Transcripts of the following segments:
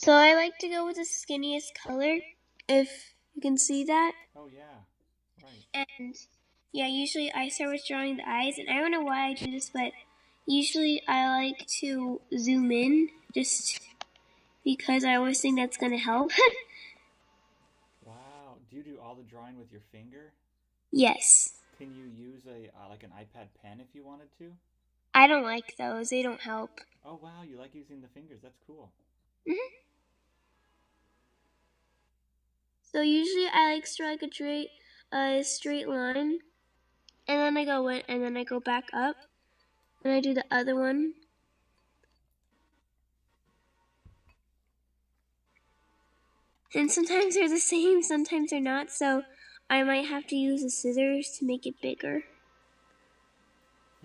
So I like to go with the skinniest color, if you can see that. Oh yeah, right. And yeah, usually I start with drawing the eyes, and I don't know why I do this, but usually I like to zoom in just because I always think that's gonna help. Wow. Do you do all the drawing with your finger? Yes. Can you use a like an iPad pen if you wanted to? I don't like those, they don't help. Oh wow, you like using the fingers. That's cool. Hmm. So usually I like to draw like a straight line, and then I go in, and then I go back up, and I do the other one. And sometimes they're the same, sometimes they're not, so I might have to use the scissors to make it bigger.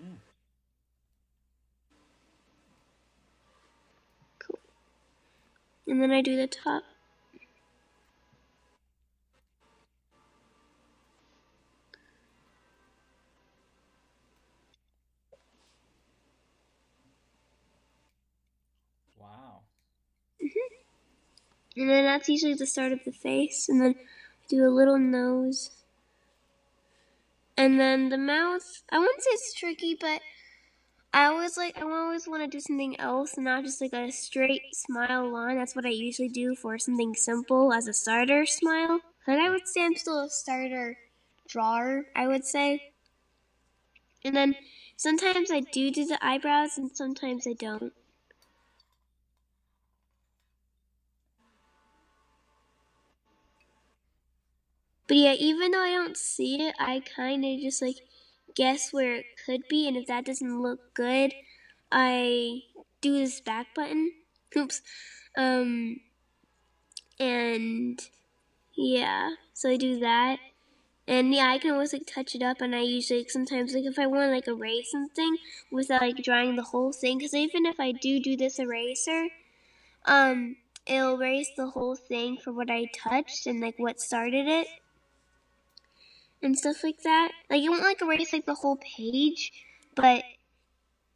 Hmm. Cool. And then I do the top. Wow. And then that's usually the start of the face. And then I do a little nose. And then the mouth, I wouldn't say it's tricky, but I always want to do something else and not just like a straight smile line. That's what I usually do for something simple as a starter smile. Like I would say I'm still a starter drawer, I would say. And then sometimes I do the eyebrows and sometimes I don't. But yeah, even though I don't see it, I kind of just like guess where it could be. And if that doesn't look good, I do this back button. Oops. Um, and yeah, so I do that. And yeah, I can always like touch it up, and I usually sometimes like if I want to like erase something without like drawing the whole thing, because even if I do this eraser, um, it'll erase the whole thing for what I touched and like what started it and stuff like that. Like it won't like erase like the whole page, but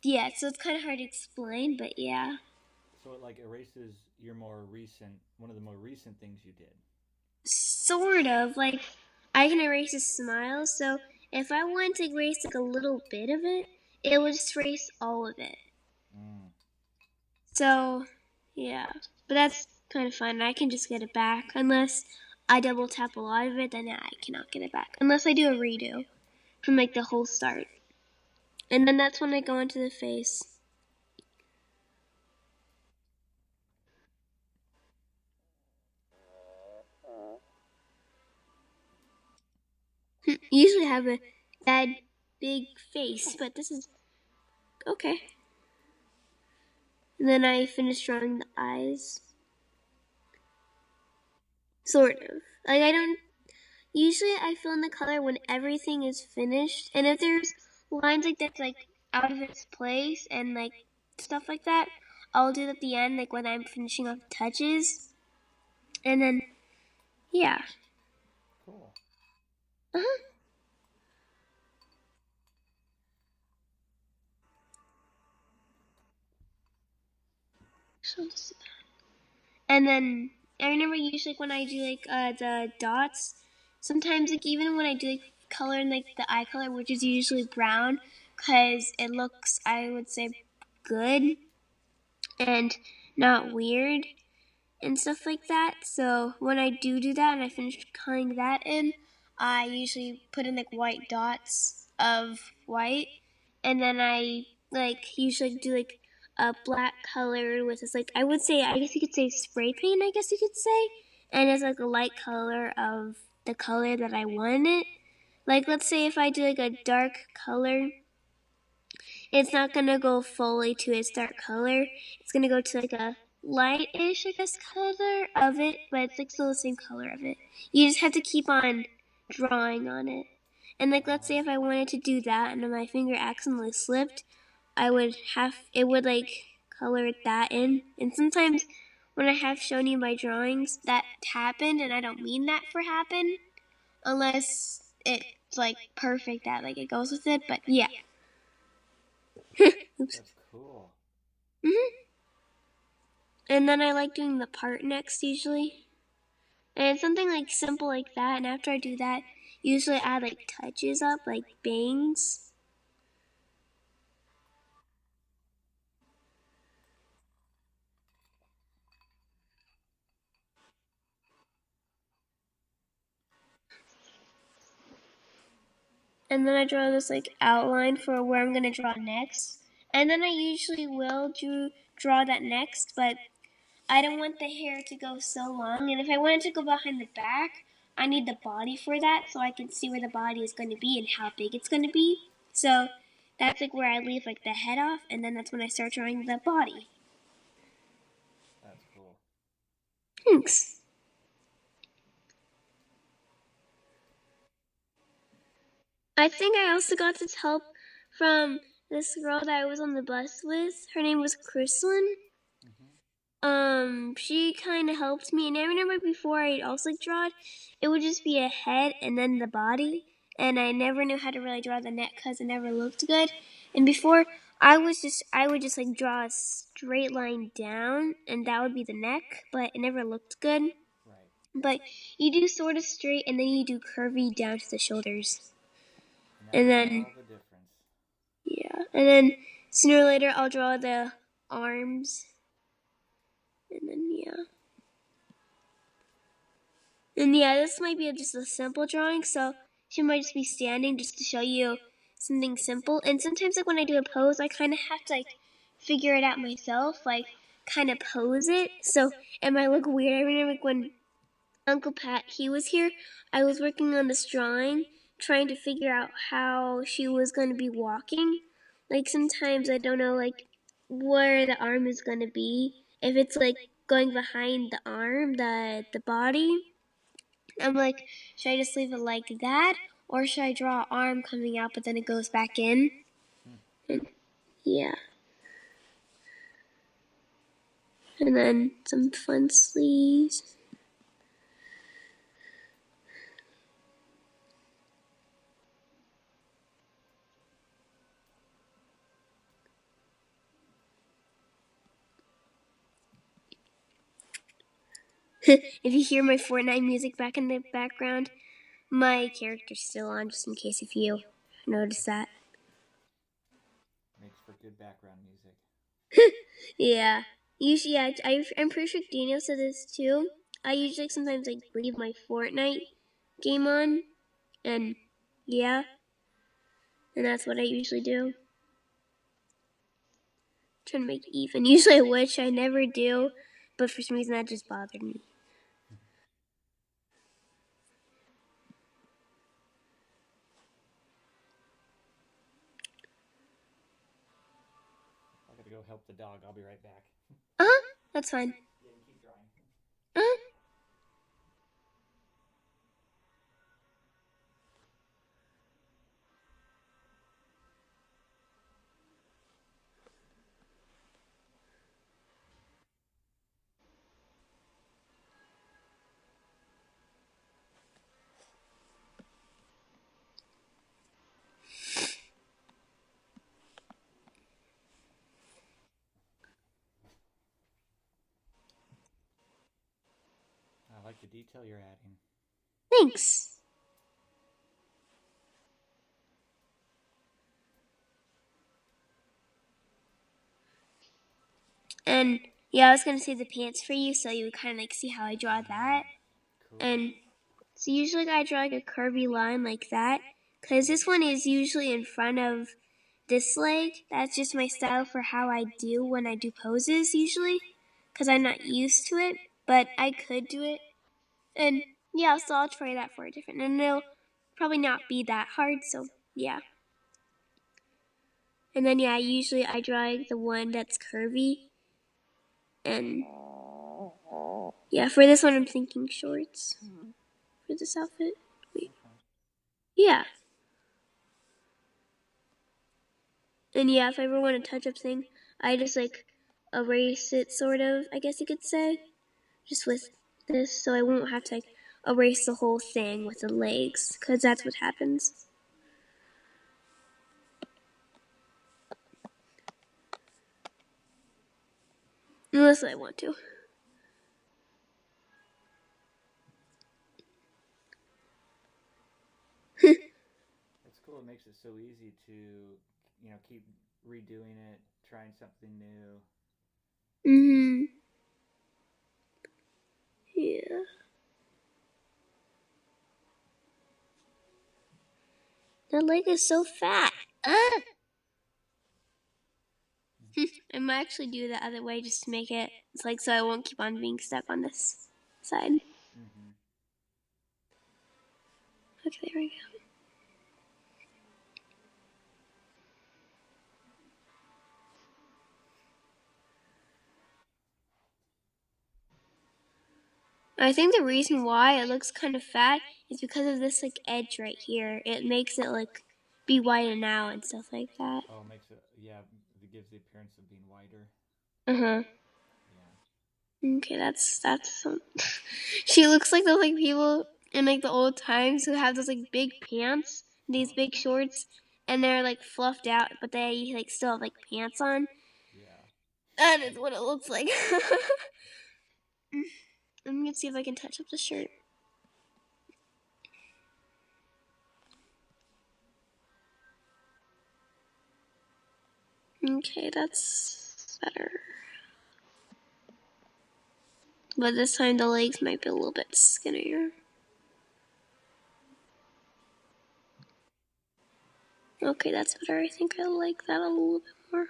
yeah, so it's kind of hard to explain, but yeah, So it like erases your more recent, one of the more recent things you did. sort of like I can erase a smile. So if I want to erase like a little bit of it, it will just erase all of it. Mm. So yeah, but that's kind of fun. I can just get it back unless I double tap a lot of it. Then I cannot get it back unless I do a redo from like the whole start, and then that's when I go into the face. Usually have a bad big face, but this is okay. And then I finish drawing the eyes. Sort of. Like I don't usually I fill in the color when everything is finished. And if there's lines like that's like out of its place and like stuff like that, I'll do it at the end, like when I'm finishing off touches. And then yeah. Cool. Uh-huh. And then I remember usually when I do like the dots, sometimes like even when I do like color in like the eye color, which is usually brown, because it looks I would say good and not weird and stuff like that. So when I do that and I finish coloring that in, I usually put in like white dots of white, and then I like usually do like a black color with this like I would say I guess you could say spray paint. I guess you could say, and it's like a light color of the color that I want it. Like let's say if I do like a dark color, it's not gonna go fully to its dark color. It's gonna go to like a lightish, I guess, color of it, but it's like still the same color of it. You just have to keep on drawing on it. And like let's say if I wanted to do that and my finger accidentally slipped, I would have it would like color that in. And sometimes when I have shown you my drawings, that happened and I don't mean that for happen unless it's like perfect that like it goes with it. But yeah. Oops. That's cool. Hmm. And then I like doing the part next usually. And something like simple like that. And after I do that, usually I add like touches up, like bangs. And then I draw this like outline for where I'm gonna draw next. And then I usually will draw that next, but I don't want the hair to go so long. And if I want it to go behind the back, I need the body for that so I can see where the body is going to be and how big it's going to be. So that's like where I leave like the head off, and then that's when I start drawing the body. That's cool. Thanks. I think I also got this help from this girl that I was on the bus with. Her name was Chrislyn. Mm-hmm. She kind of helped me, and I remember before I also draw it would just be a head and then the body, and I never knew how to really draw the neck because it never looked good. And before I would just like draw a straight line down, and that would be the neck, but it never looked good. Right. But you do sort of straight, and then you do curvy down to the shoulders, And that and makes then all the difference. yeah, and then sooner or later I'll draw the arms, and then yeah. And yeah, this might be just a simple drawing, so she might just be standing just to show you something simple. And sometimes, like when I do a pose, I kind of have to like figure it out myself, like kind of pose it. So it might look weird. I remember like when Uncle Pat he was here, I was working on this drawing, trying to figure out how she was going to be walking. Like sometimes I don't know like where the arm is going to be. If it's like going behind the arm, the body, I'm like, should I just leave it like that? Or should I draw an arm coming out but then it goes back in? Hmm. And yeah. And then some fun sleeves. If you hear my Fortnite music back in the background, my character's still on just in case if you notice that. Makes for good background music. Yeah. Usually, yeah, I'm pretty sure Daniel said this too. I usually sometimes like leave my Fortnite game on, and yeah, and that's what I usually do. Trying to make it even. Usually I wish I never do, but for some reason that just bothered me. I gotta go help the dog. I'll be right back. Uh huh. That's fine. Yeah, you keep drawing. Uh huh. I like the detail you're adding. Thanks. And yeah, I was gonna say the pants for you, so you would kind of like see how I draw that. Cool. And so usually I draw like a curvy line like that, cause this one is usually in front of this leg. That's just my style for how I do when I do poses usually, cause I'm not used to it, but I could do it. And yeah, so I'll try that for a different, and it'll probably not be that hard. So yeah. And then yeah, usually I draw like, the one that's curvy, and yeah, for this one I'm thinking shorts for this outfit. Wait, Okay. yeah. And yeah, if I ever want a touch-up thing, I just like erase it, sort of. I guess you could say, just with this, so I won't have to like erase the whole thing with the legs, cause that's what happens. Unless I want to. It's cool. It makes it so easy to, keep redoing it, trying something new. Mm-hmm. Yeah. That leg is so fat. Ah! I might actually do the other way just to make it, it's like, so I won't keep on being stuck on this side. Mm-hmm. Okay, there we go. I think the reason why it looks kind of fat is because of this like edge right here. It makes it like be widened out and stuff like that. Oh, it makes it, yeah, it gives the appearance of being wider. Uh huh. Yeah. Okay, that's some. She looks like those like people in like the old times who have those like big pants, these Huh? big shorts, and they're like fluffed out, but they like still have like pants on. Yeah. That is what it looks like. I'm gonna see if I can touch up the shirt. Okay, that's better. But this time the legs might be a little bit skinnier. Okay, that's better. I think I like that a little bit more.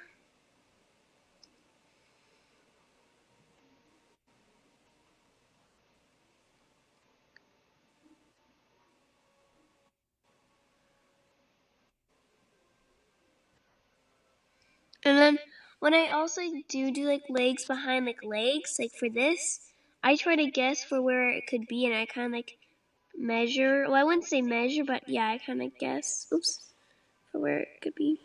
And then when I also do like legs behind like legs, like for this, I try to guess for where it could be, and I kind of like measure. Well, I wouldn't say measure, but yeah, I kind of guess. Oops, for where it could be.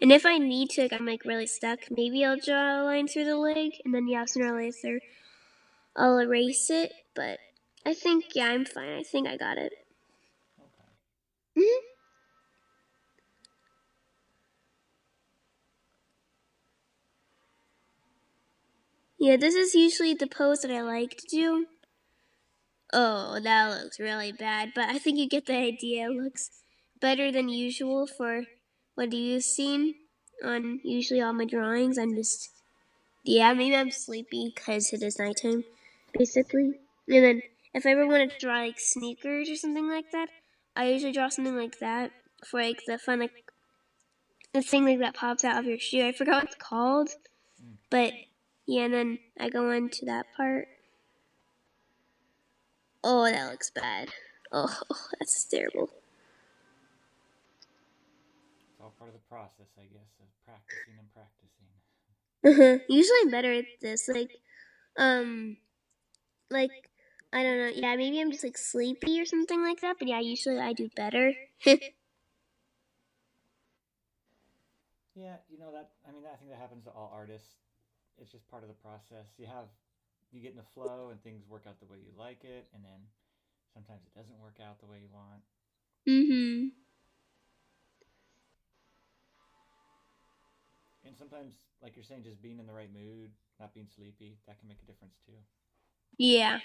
And if I need to, like I'm like really stuck, maybe I'll draw a line through the leg, and then yeah, sooner or later I'll erase it. But I think yeah, I'm fine. I think I got it. Okay. Mm-hmm. Yeah, this is usually the pose that I like to do. Oh, that looks really bad, but I think you get the idea. It looks better than usual for what you've seen on usually all my drawings. I'm just, yeah, maybe I'm sleepy because it is nighttime, basically. And then if I ever want to draw like sneakers or something like that, I usually draw something like that for like the fun, like the thing like that pops out of your shoe. I forgot what it's called, Mm. but yeah, and then I go into that part. Oh, that looks bad. Oh, that's terrible. It's all part of the process, I guess, of practicing and practicing. Usually I'm better at this. Um, like I don't know. Yeah, maybe I'm just like sleepy or something like that. But yeah, usually I do better. Yeah, I think that happens to all artists. It's just part of the process. You get in the flow and things work out the way you like it, and then sometimes it doesn't work out the way you want. Mhm. And sometimes, like you're saying, just being in the right mood, not being sleepy, that can make a difference too. Yeah.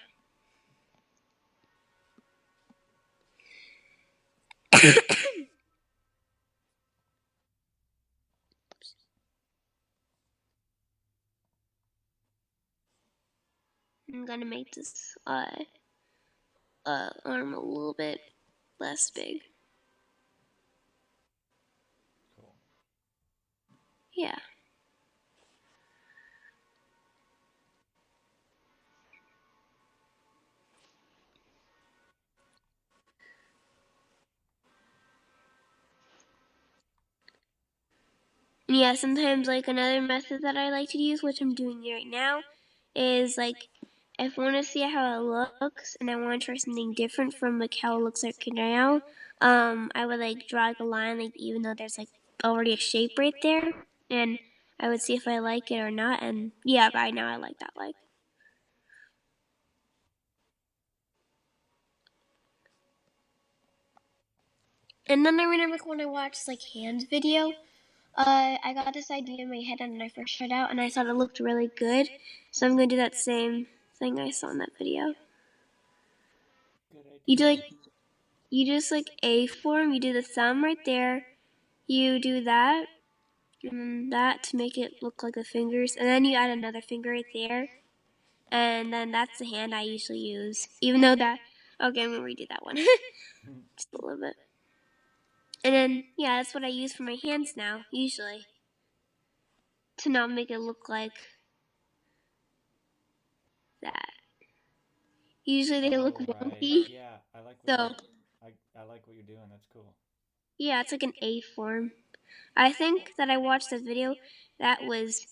I'm gonna make this arm a little bit less big. Cool. Yeah. And yeah, sometimes like another method that I like to use, which I'm doing right now, is like if I want to see how it looks and I want to try something different from like how it looks like now, I would like draw like a line, like even though there's like already a shape right there, and I would see if I like it or not. And yeah, right now I like that like. And then I remember when I watched like Hand's video, I got this idea in my head when I first tried out, and I thought it looked really good. So I'm gonna do that same thing I saw in that video. Good You do idea. like you just like A form. You do the thumb right there. You do that and that to make it look like the fingers, and then you add another finger right there, and then that's the hand I usually use. Even though that, okay, I'm gonna redo that one just a little bit. And then yeah, that's what I use for my hands now usually to not make it look like that. Usually they look Oh, right. wonky. Yeah, I like what So you're. I like what you're doing. That's cool. yeah, it's like an A form. I think that I watched a video that was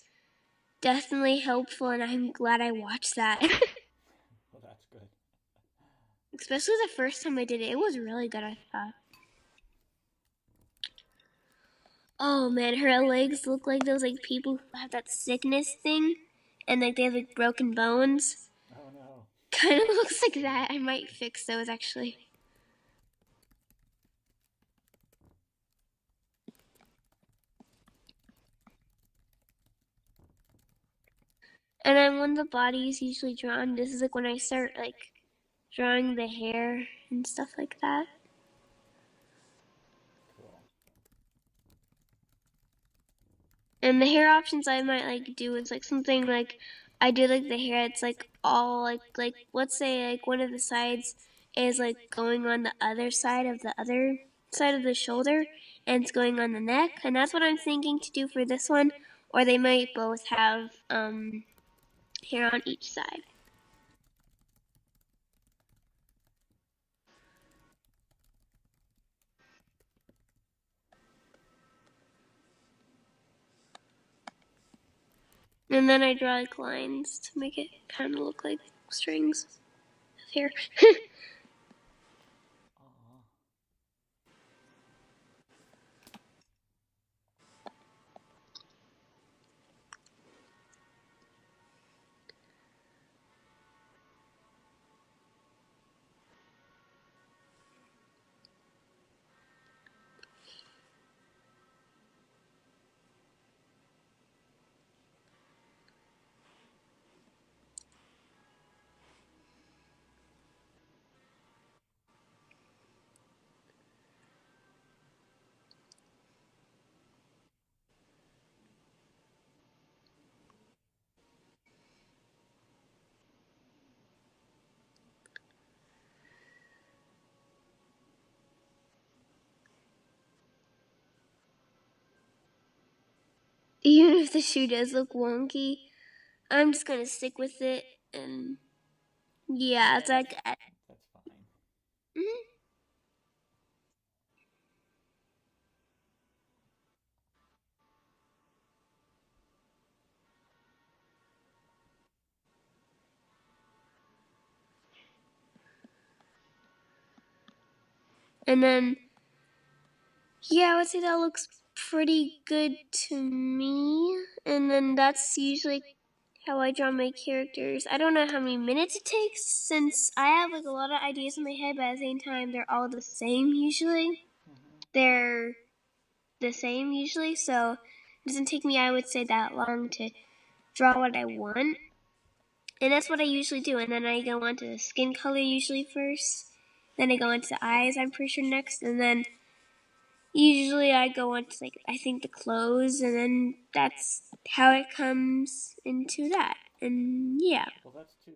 definitely helpful, and I'm glad I watched that. Well, that's good. Especially the first time I did it, it was really good. I thought. Oh man, her legs look like those like people who have that sickness thing, and like they have like broken bones. Oh no. Kind of looks like that. I might fix those actually. And then when the body is usually drawn, this is like when I start like drawing the hair and stuff like that. Cool. And the hair options I might like do is like something like I do like the hair. It's like all like let's say like one of the sides is like going on the other side of the shoulder, and it's going on the neck, and that's what I'm thinking to do for this one. Or they might both have hair on each side. And then I draw like lines to make it kind of look like strings of hair. Aw. Even if the shoe does look wonky, I'm just gonna stick with it, and yeah, Yeah, it's like that's fine. mhm. And then yeah, I would say that looks pretty good to me. And then that's usually how I draw my characters. I don't know how many minutes it takes since I have like a lot of ideas in my head, but at the same time they're all the same usually. Hmm. They're the same usually, so it doesn't take me I would say that long to draw what I want. And that's what I usually do. And then I go on to the skin color usually first. Then I go into the eyes, I'm pretty sure next, and then usually I go on to like I think the clothes, and then that's how it comes into that. And yeah. Well, that's too.